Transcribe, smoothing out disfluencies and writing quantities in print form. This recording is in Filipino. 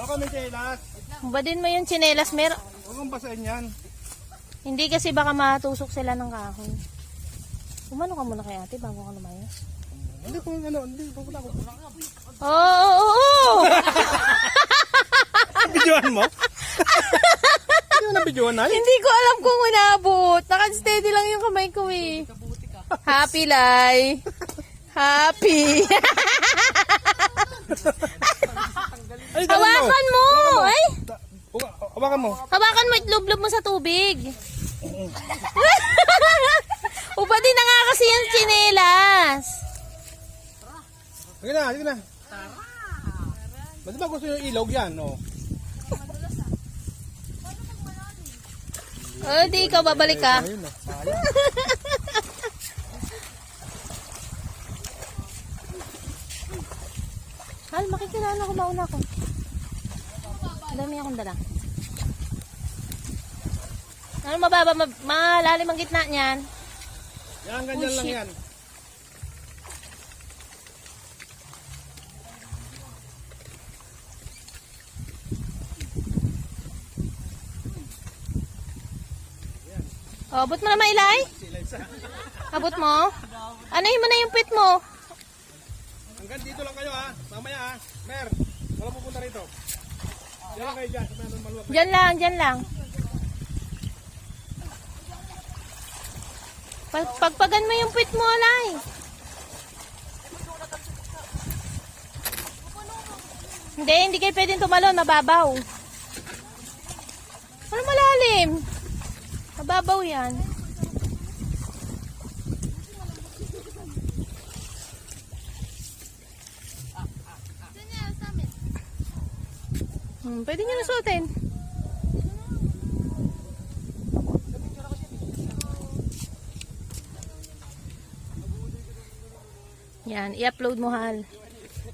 Baka may tsinelas. Badin mo yung tsinelas, Mer. Huwag kang basahin yan. Hindi kasi baka matusok sila ng kahoy. Umano ka muna kay ate bago ka lumayas. Hindi ko ano, hindi pupunta ako. Oo! Videoan mo? Hindi mo na videoan na? Hindi ko alam kung inabot. Naka-steady lang yung kamay ko eh. Happy Lai. Happy. Ay, dali Hawakan mo! Ay! Hawakan mo. Hawakan mo itlublob mo sa tubig. Upa din na nga kasi yung tsinelas. Sige na, sige na. Ba't ba gusto nyo ilog yan, no? O, di ikaw babalik ka. Ayun, no? Sayang. Hal, makikilala ko, mauna ko. Dami akong dala. Ano mababa, malalim ang gitna niyan. Yan, ganyan lang yan. O, abot mo na mailay? Abot mo? Anahin mo na yung pit mo. Hanggang dito lang kayo, ha? Mamaya, ha? Mer, wala pupunta rito. Diyan lang kayo dyan. Sa mga maluwag. Diyan lang, diyan lang. Pagpagan mo yung pit mo, alay. Hindi kayo pwedeng tumalon, mababaw. Ano malalim? Mababaw yan. Pwede nyo nasuotin. Yan, i-upload mo, Hal.